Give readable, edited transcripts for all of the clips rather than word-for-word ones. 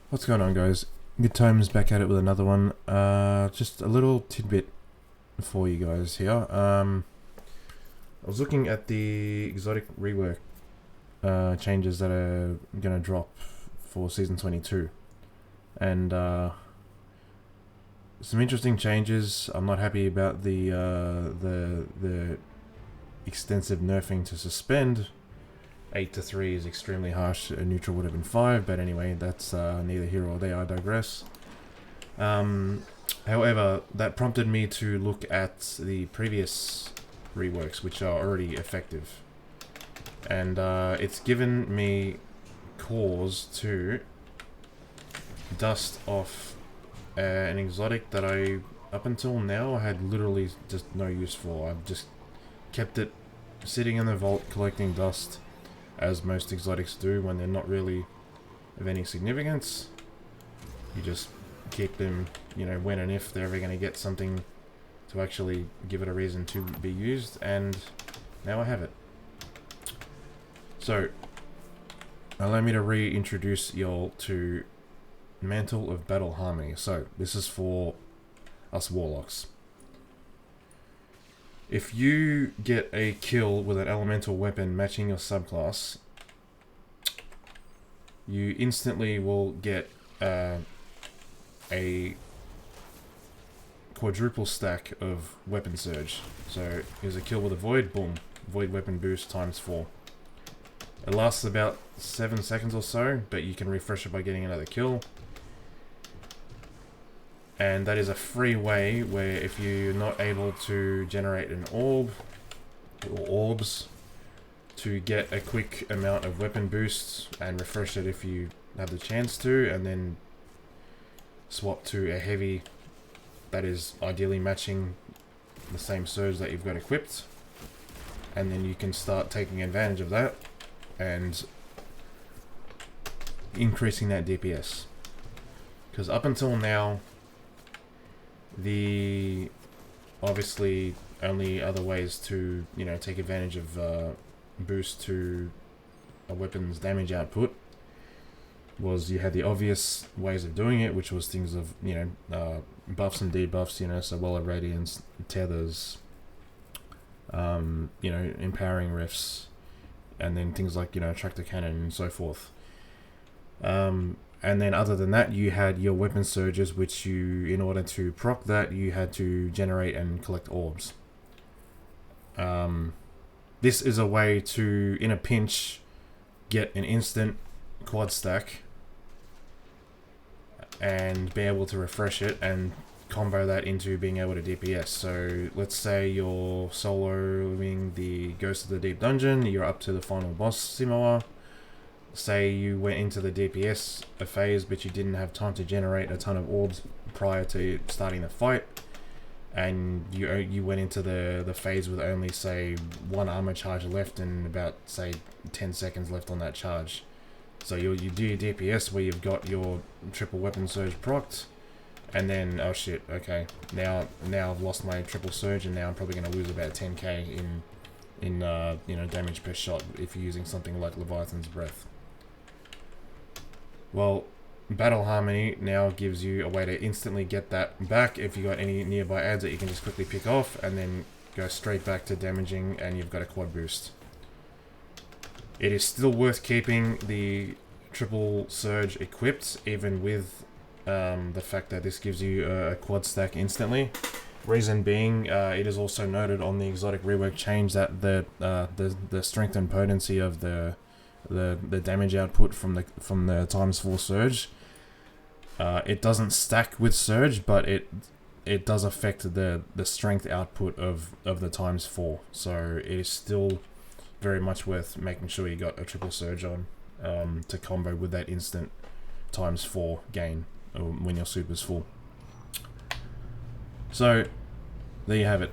What's going on, guys? Good times, back at it with another one. Just a little tidbit for you guys here. I was looking at the exotic rework changes that are gonna drop for season 22, and some interesting changes. I'm not happy about the extensive nerfing to suspend. 8 to 3 is extremely harsh. A neutral would have been 5, but anyway, that's neither here or there. I digress. However, that prompted me to look at the previous reworks, which are already effective, and it's given me cause to dust off an exotic that I, up until now, had literally just no use for. I've just kept it sitting in the vault collecting dust, as most exotics do when they're not really of any significance. You just keep them, you know, when and if they're ever going to get something to actually give it a reason to be used, and now I have it. So, allow me to reintroduce y'all to Mantle of Battle Harmony. So, this is for us Warlocks. If you get a kill with an elemental weapon matching your subclass, you instantly will get a quadruple stack of weapon surge. So here's a kill with a void, boom, void weapon boost times 4. It lasts about 7 seconds or so, but you can refresh it by getting another kill. And that is a free way where if you're not able to generate an orb or orbs to get a quick amount of weapon boosts and refresh it if you have the chance to, and then swap to a heavy that is ideally matching the same surge that you've got equipped, and then you can start taking advantage of that and increasing that DPS. Because up until now, the obviously only other ways to, you know, take advantage of boost to a weapon's damage output was you had the obvious ways of doing it, which was things of, you know, buffs and debuffs, you know, so Wall of Radiance, tethers, you know, empowering riffs, and then things like, you know, tractor cannon and so forth. And then other than that, you had your weapon surges, which you, in order to proc that, you had to generate and collect orbs. This is a way to, in a pinch, get an instant quad stack and be able to refresh it and combo that into being able to DPS. So let's say you're soloing the Ghost of the Deep Dungeon, you're up to the final boss, Simoa. Say you went into the DPS phase, but you didn't have time to generate a ton of orbs prior to starting the fight, and you went into the phase with only, say, 1 armor charge left and about, say, 10 seconds left on that charge. So you do your DPS where you've got your triple weapon surge procced, and then, oh shit, okay, now I've lost my triple surge, and now I'm probably going to lose about 10k in you know, damage per shot if you're using something like Leviathan's Breath. Well, Battle Harmony now gives you a way to instantly get that back if you got any nearby adds that you can just quickly pick off and then go straight back to damaging, and you've got a quad boost. It is still worth keeping the triple surge equipped, even with the fact that this gives you a quad stack instantly. Reason being, it is also noted on the exotic rework change that the strength and potency of the damage output from the times 4 surge, it doesn't stack with surge, but it does affect the strength output of the times 4. So it is still very much worth making sure you got a triple surge on to combo with that instant times 4 gain when your super's full. So there you have it.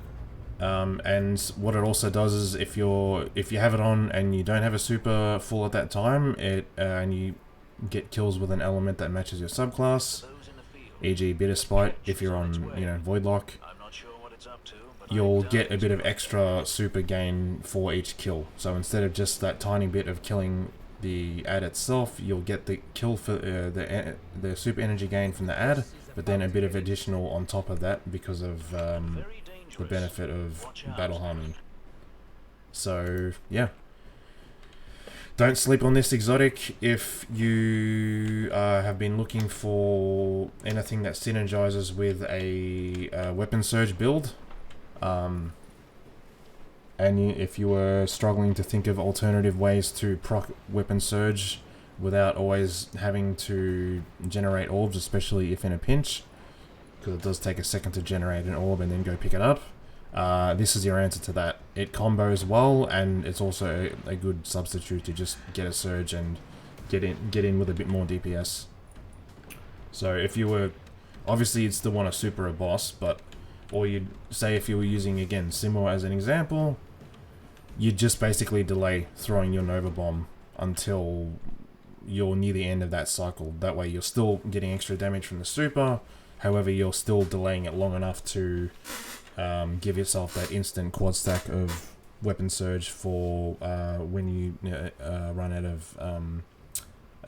And what it also does is if you have it on and you don't have a super full at that time, and you get kills with an element that matches your subclass, e.g. Bitterspite, if you're on, you know, Voidlock, you'll get a bit of extra super gain for each kill. So instead of just that tiny bit of killing the ad itself, you'll get the kill for the super energy gain from the ad, but then a bit of additional on top of that because of the benefit of Battle Harmony. So yeah, don't sleep on this exotic if you have been looking for anything that synergizes with a weapon surge build. And if you were struggling to think of alternative ways to proc weapon surge without always having to generate orbs, especially if in a pinch, because it does take a second to generate an orb and then go pick it up, this is your answer to that. It combos well, and it's also a good substitute to just get a surge and get in with a bit more DPS. So if you were, obviously you'd still want to super a boss, but, or you'd say if you were using, again, Simo as an example, you'd just basically delay throwing your Nova Bomb until you're near the end of that cycle. That way you're still getting extra damage from the super, however you're still delaying it long enough to give yourself that instant quad stack of weapon surge for when you run out of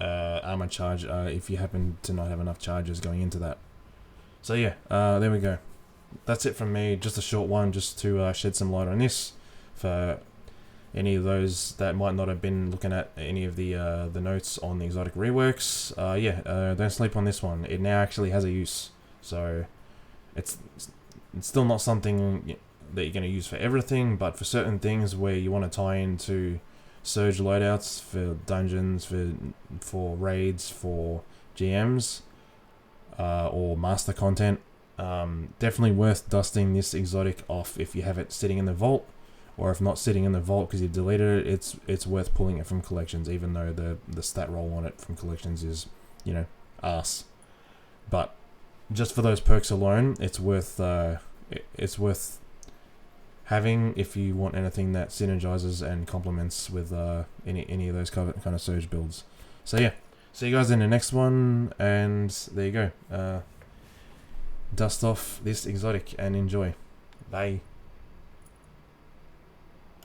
armor charge, if you happen to not have enough charges going into that. So yeah, there we go. That's it from me. Just a short one, just to shed some light on this for any of those that might not have been looking at any of the notes on the exotic reworks. Don't sleep on this one. It now actually has a use. So it's still not something that you're going to use for everything, but for certain things where you want to tie into surge loadouts for dungeons, for raids, for GMs, or master content, definitely worth dusting this exotic off if you have it sitting in the vault, or if not sitting in the vault because you deleted it. It's worth pulling it from collections, even though the stat roll on it from collections is, you know, arse. But just for those perks alone, it's worth having if you want anything that synergizes and complements with any of those kind of surge builds. So yeah, see you guys in the next one, and there you go. Dust off this exotic and enjoy. Bye.